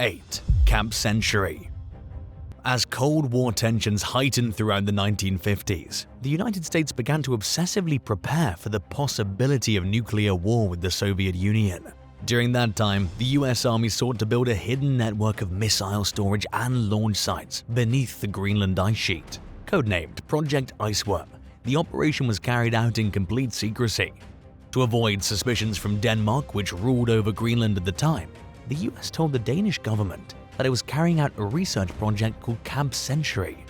8. Camp Century. As Cold War tensions heightened throughout the 1950s, the United States began to obsessively prepare for the possibility of nuclear war with the Soviet Union. During that time, the US Army sought to build a hidden network of missile storage and launch sites beneath the Greenland ice sheet. Codenamed Project Iceworm, the operation was carried out in complete secrecy. To avoid suspicions from Denmark, which ruled over Greenland at the time, the US told the Danish government that it was carrying out a research project called Camp Century.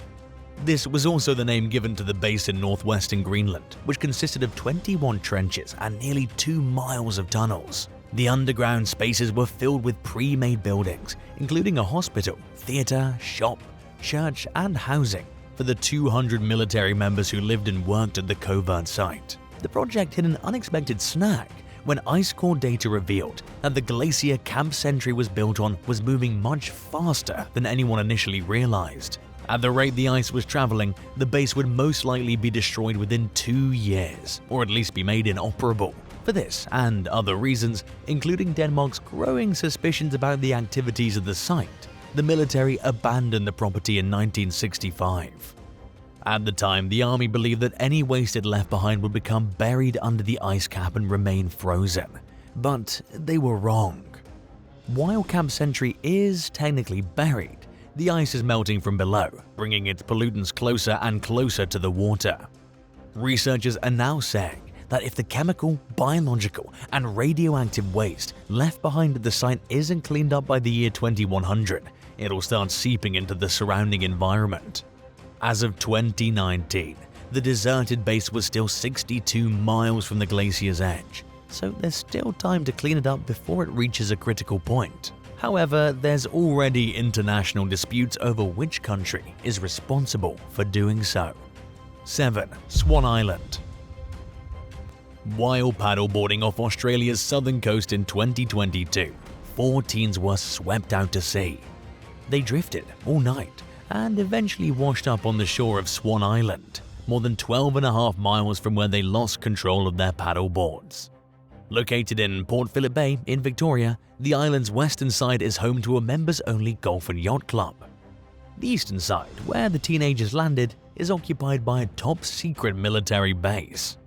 This was also the name given to the base in northwestern Greenland, which consisted of 21 trenches and nearly 2 miles of tunnels. The underground spaces were filled with pre-made buildings, including a hospital, theater, shop, church, and housing for the 200 military members who lived and worked at the covert site. The project hit an unexpected snag when ice core data revealed that the glacier Camp Century was built on was moving much faster than anyone initially realized. At the rate the ice was traveling, the base would most likely be destroyed within 2 years, or at least be made inoperable. For this and other reasons, including Denmark's growing suspicions about the activities of the site, the military abandoned the property in 1965. At the time, the army believed that any waste it left behind would become buried under the ice cap and remain frozen. But they were wrong. While Camp Century is technically buried, the ice is melting from below, bringing its pollutants closer and closer to the water. Researchers are now saying that if the chemical, biological, and radioactive waste left behind at the site isn't cleaned up by the year 2100, it'll start seeping into the surrounding environment. As of 2019, the deserted base was still 62 miles from the glacier's edge, so there's still time to clean it up before it reaches a critical point. However, there's already international disputes over which country is responsible for doing so. 7. Swan Island. While paddleboarding off Australia's southern coast in 2022, 4 teens were swept out to sea. They drifted all night and eventually washed up on the shore of Swan Island, more than 12.5 miles from where they lost control of their paddleboards. Located in Port Phillip Bay in Victoria, the island's western side is home to a members-only golf and yacht club. The eastern side, where the teenagers landed, is occupied by a top-secret military base.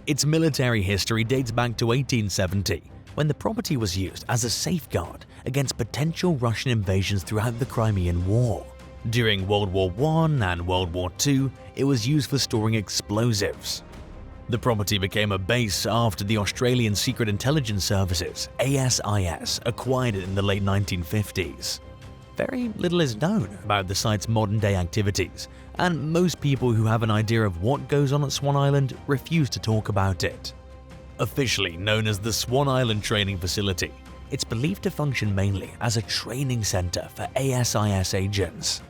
Its military history dates back to 1870, when the property was used as a safeguard against potential Russian invasions throughout the Crimean War. During World War I and World War II, it was used for storing explosives. The property became a base after the Australian Secret Intelligence Services, ASIS, acquired it in the late 1950s. Very little is known about the site's modern-day activities, and most people who have an idea of what goes on at Swan Island refuse to talk about it. Officially known as the Swan Island Training Facility, it's believed to function mainly as a training center for ASIS agents.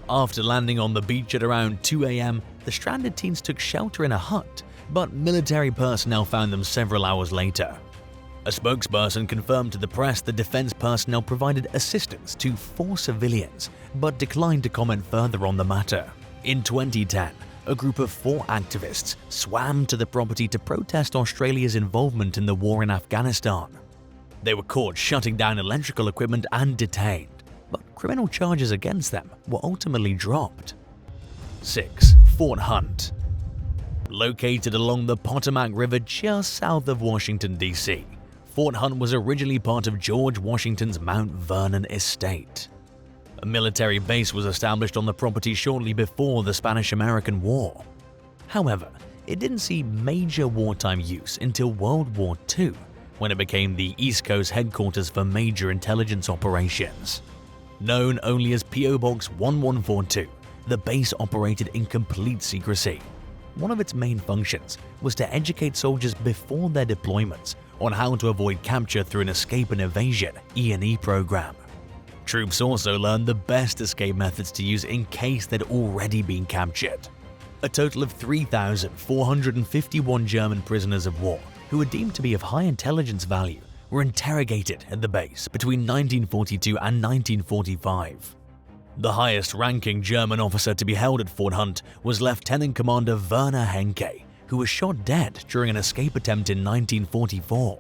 After landing on the beach at around 2 a.m., the stranded teens took shelter in a hut, but military personnel found them several hours later. A spokesperson confirmed to the press that defense personnel provided assistance to 4 civilians, but declined to comment further on the matter. In 2010, a group of 4 activists swam to the property to protest Australia's involvement in the war in Afghanistan. They were caught shutting down electrical equipment and detained, but criminal charges against them were ultimately dropped. 6. Fort Hunt. Located along the Potomac River just south of Washington, D.C., Fort Hunt was originally part of George Washington's Mount Vernon estate. A military base was established on the property shortly before the Spanish-American War. However, it didn't see major wartime use until World War II, when it became the East Coast headquarters for major intelligence operations. Known only as P.O. Box 1142, the base operated in complete secrecy. One of its main functions was to educate soldiers before their deployments on how to avoid capture through an escape and evasion (E&E) program. Troops also learned the best escape methods to use in case they'd already been captured. A total of 3,451 German prisoners of war who were deemed to be of high intelligence value were interrogated at the base between 1942 and 1945. The highest-ranking German officer to be held at Fort Hunt was Lieutenant Commander Werner Henke, who was shot dead during an escape attempt in 1944.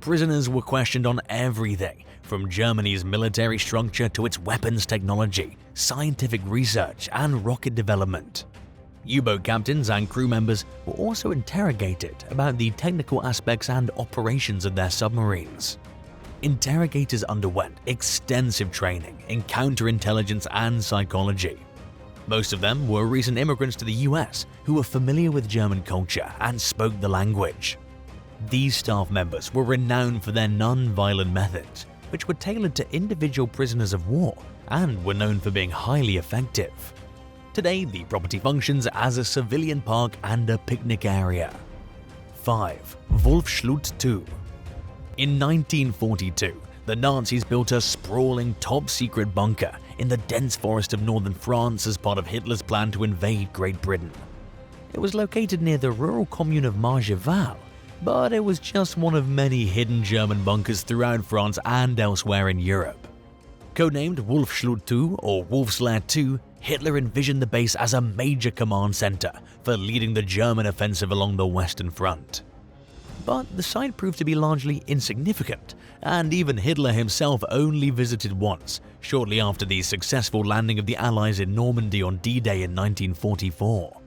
Prisoners were questioned on everything from Germany's military structure to its weapons technology, scientific research, and rocket development. U-boat captains and crew members were also interrogated about the technical aspects and operations of their submarines. Interrogators underwent extensive training in counterintelligence and psychology. Most of them were recent immigrants to the US who were familiar with German culture and spoke the language. These staff members were renowned for their non-violent methods, which were tailored to individual prisoners of war and were known for being highly effective. Today, the property functions as a civilian park and a picnic area. 5. Wolfschlut II. In 1942, the Nazis built a sprawling top-secret bunker in the dense forest of northern France as part of Hitler's plan to invade Great Britain. It was located near the rural commune of Margeval, but it was just one of many hidden German bunkers throughout France and elsewhere in Europe. Codenamed Wolfschlut II or Wolfschlut II, Hitler envisioned the base as a major command center for leading the German offensive along the Western Front. But the site proved to be largely insignificant, and even Hitler himself only visited once, shortly after the successful landing of the Allies in Normandy on D-Day in 1944.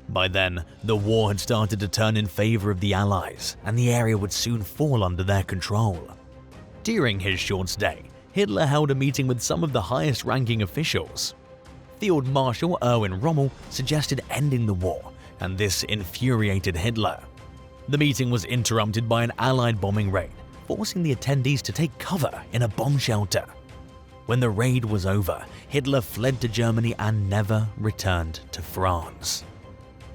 By then, the war had started to turn in favor of the Allies, and the area would soon fall under their control. During his short stay, Hitler held a meeting with some of the highest-ranking officials. Field Marshal Erwin Rommel suggested ending the war, and this infuriated Hitler. The meeting was interrupted by an Allied bombing raid, forcing the attendees to take cover in a bomb shelter. When the raid was over, Hitler fled to Germany and never returned to France.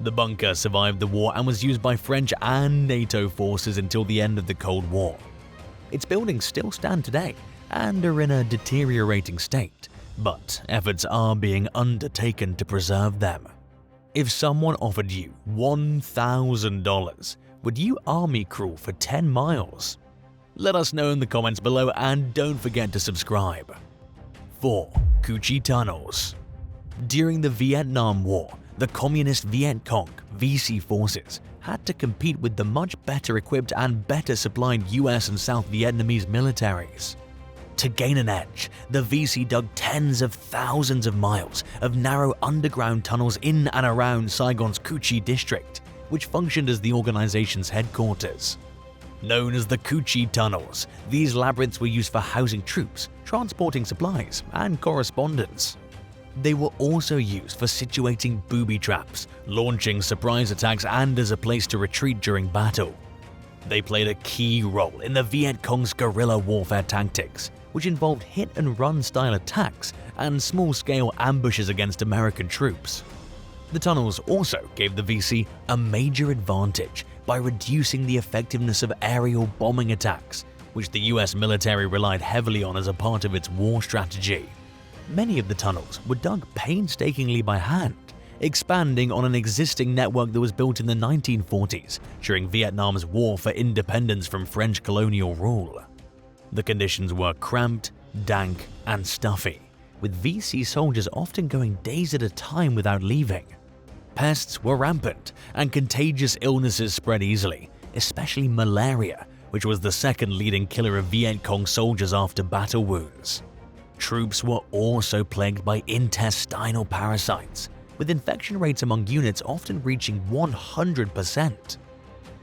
The bunker survived the war and was used by French and NATO forces until the end of the Cold War. Its buildings still stand today and are in a deteriorating state, but efforts are being undertaken to preserve them. If someone offered you $1,000, would you army crawl for 10 miles? Let us know in the comments below and don't forget to subscribe. 4. Cu Chi Tunnels. During the Vietnam War, the Communist Viet Cong (VC) forces had to compete with the much better equipped and better supplied US and South Vietnamese militaries. To gain an edge, the VC dug tens of thousands of miles of narrow underground tunnels in and around Saigon's Cu Chi district, which functioned as the organization's headquarters. Known as the Cu Chi Tunnels, these labyrinths were used for housing troops, transporting supplies, and correspondence. They were also used for situating booby traps, launching surprise attacks, and as a place to retreat during battle. They played a key role in the Viet Cong's guerrilla warfare tactics, which involved hit-and-run style attacks and small-scale ambushes against American troops. The tunnels also gave the VC a major advantage by reducing the effectiveness of aerial bombing attacks, which the US military relied heavily on as a part of its war strategy. Many of the tunnels were dug painstakingly by hand, expanding on an existing network that was built in the 1940s during Vietnam's war for independence from French colonial rule. The conditions were cramped, dank, and stuffy, with VC soldiers often going days at a time without leaving. Pests were rampant, and contagious illnesses spread easily, especially malaria, which was the second leading killer of Viet Cong soldiers after battle wounds. Troops were also plagued by intestinal parasites, with infection rates among units often reaching 100%.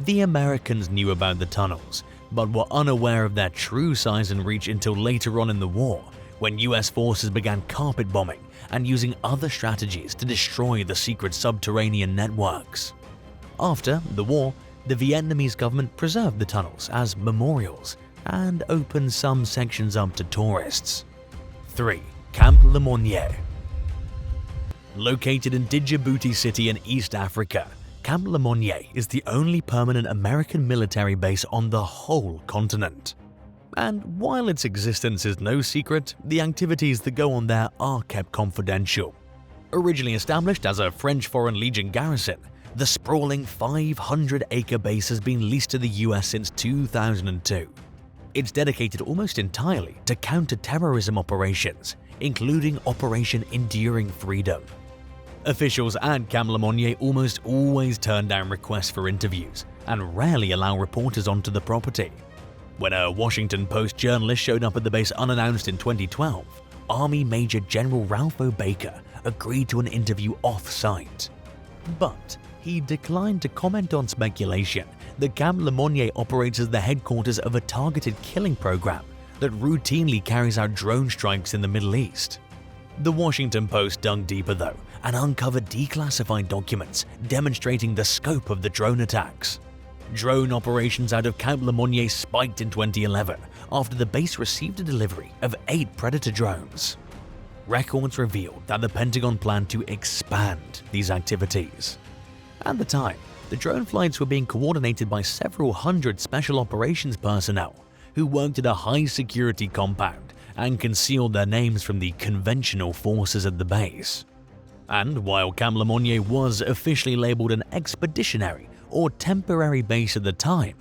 The Americans knew about the tunnels, but were unaware of their true size and reach until later on in the war, when US forces began carpet bombing and using other strategies to destroy the secret subterranean networks. After the war, the Vietnamese government preserved the tunnels as memorials and opened some sections up to tourists. 3. Camp L Monier. Located in Djibouti City in East Africa, Camp L Monier is the only permanent American military base on the whole continent. And while its existence is no secret, the activities that go on there are kept confidential. Originally established as a French Foreign Legion garrison, the sprawling 500-acre base has been leased to the US since 2002. It's dedicated almost entirely to counter-terrorism operations, including Operation Enduring Freedom. Officials at Camp L Monier almost always turn down requests for interviews and rarely allow reporters onto the property. When a Washington Post journalist showed up at the base unannounced in 2012, Army Major General Ralph O. Baker agreed to an interview off-site. But he declined to comment on speculation that Camp L Monier operates as the headquarters of a targeted killing program that routinely carries out drone strikes in the Middle East. The Washington Post dug deeper though and uncovered declassified documents demonstrating the scope of the drone attacks. Drone operations out of Camp L Monier spiked in 2011 after the base received a delivery of 8 Predator drones. Records revealed that the Pentagon planned to expand these activities. At the time, the drone flights were being coordinated by several hundred special operations personnel who worked at a high-security compound and concealed their names from the conventional forces at the base. And while Camp L Monier was officially labeled an expeditionary or temporary base at the time,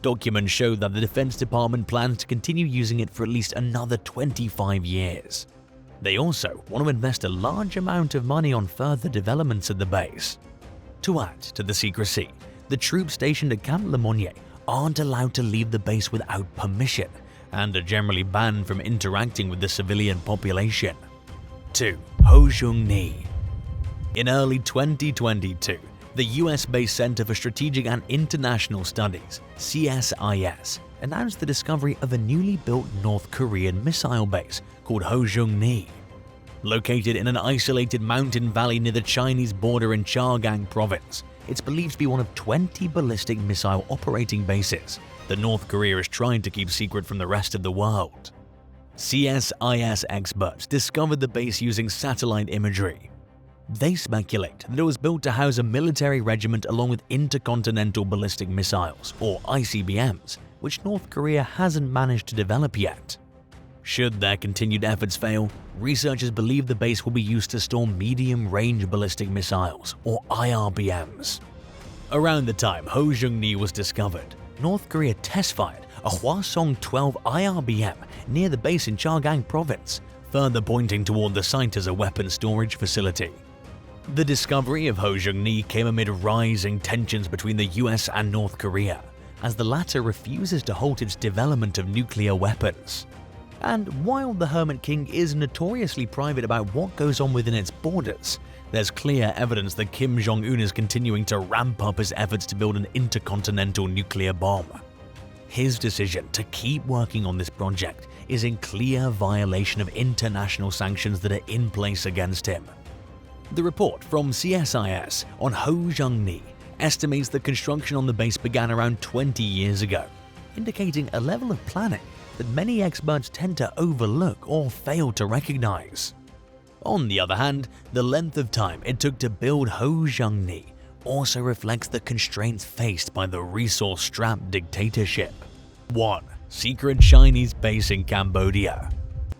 documents showed that the Defense Department plans to continue using it for at least another 25 years. They also want to invest a large amount of money on further developments at the base. To add to the secrecy, the troops stationed at Camp L Monier aren't allowed to leave the base without permission and are generally banned from interacting with the civilian population. 2. Hungri. In early 2022, the US-based Center for Strategic and International Studies, CSIS, announced the discovery of a newly built North Korean missile base called Hungri. Located in an isolated mountain valley near the Chinese border in Chagang province, it's believed to be one of 20 ballistic missile operating bases that North Korea is trying to keep secret from the rest of the world. CSIS experts discovered the base using satellite imagery. They speculate that it was built to house a military regiment along with intercontinental ballistic missiles, or ICBMs, which North Korea hasn't managed to develop yet. Should their continued efforts fail, researchers believe the base will be used to store medium-range ballistic missiles, or IRBMs. Around the time Hungri was discovered, North Korea test-fired a Hwasong-12 IRBM near the base in Chagang province, further pointing toward the site as a weapons storage facility. The discovery of Hungri came amid rising tensions between the US and North Korea, as the latter refuses to halt its development of nuclear weapons. And while the Hermit King is notoriously private about what goes on within its borders, there's clear evidence that Kim Jong-un is continuing to ramp up his efforts to build an intercontinental nuclear bomb. His decision to keep working on this project is in clear violation of international sanctions that are in place against him. The report from CSIS on Hungri estimates that construction on the base began around 20 years ago, indicating a level of planning that many experts tend to overlook or fail to recognize. On the other hand, the length of time it took to build Hungri also reflects the constraints faced by the resource-strapped dictatorship. 1. Secret Chinese base in Cambodia.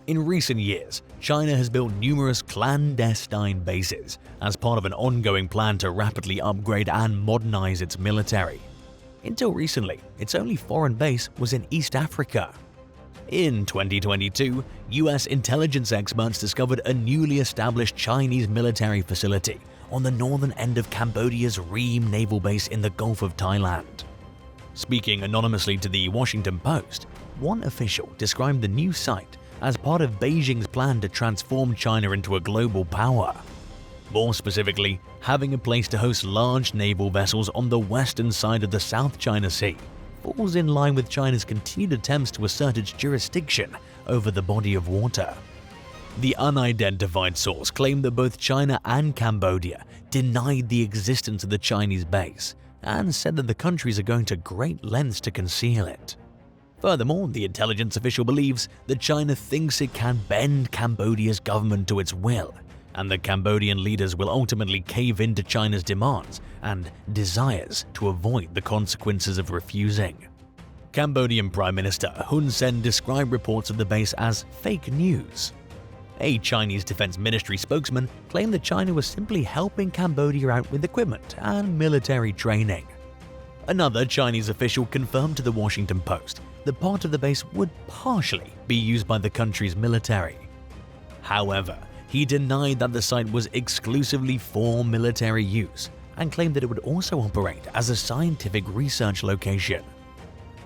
In recent years, China has built numerous clandestine bases as part of an ongoing plan to rapidly upgrade and modernize its military. Until recently, its only foreign base was in East Africa. In 2022, US intelligence experts discovered a newly established Chinese military facility on the northern end of Cambodia's Ream naval base in the Gulf of Thailand. Speaking anonymously to the Washington Post, one official described the new site as part of Beijing's plan to transform China into a global power. More specifically, having a place to host large naval vessels on the western side of the South China Sea falls in line with China's continued attempts to assert its jurisdiction over the body of water. The unidentified source claimed that both China and Cambodia denied the existence of the Chinese base and said that the countries are going to great lengths to conceal it. Furthermore, the intelligence official believes that China thinks it can bend Cambodia's government to its will, and that Cambodian leaders will ultimately cave in to China's demands and desires to avoid the consequences of refusing. Cambodian Prime Minister Hun Sen described reports of the base as fake news. A Chinese Defense Ministry spokesman claimed that China was simply helping Cambodia out with equipment and military training. Another Chinese official confirmed to the Washington Post that part of the base would partially be used by the country's military. However, he denied that the site was exclusively for military use and claimed that it would also operate as a scientific research location.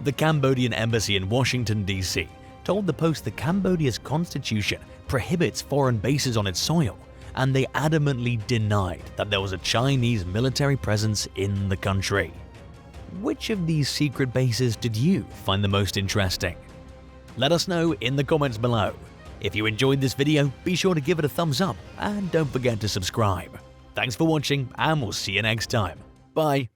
The Cambodian embassy in Washington, D.C. told the Post that Cambodia's constitution prohibits foreign bases on its soil, and they adamantly denied that there was a Chinese military presence in the country. Which of these secret bases did you find the most interesting? Let us know in the comments below. If you enjoyed this video, be sure to give it a thumbs up and don't forget to subscribe. Thanks for watching, and we'll see you next time. Bye.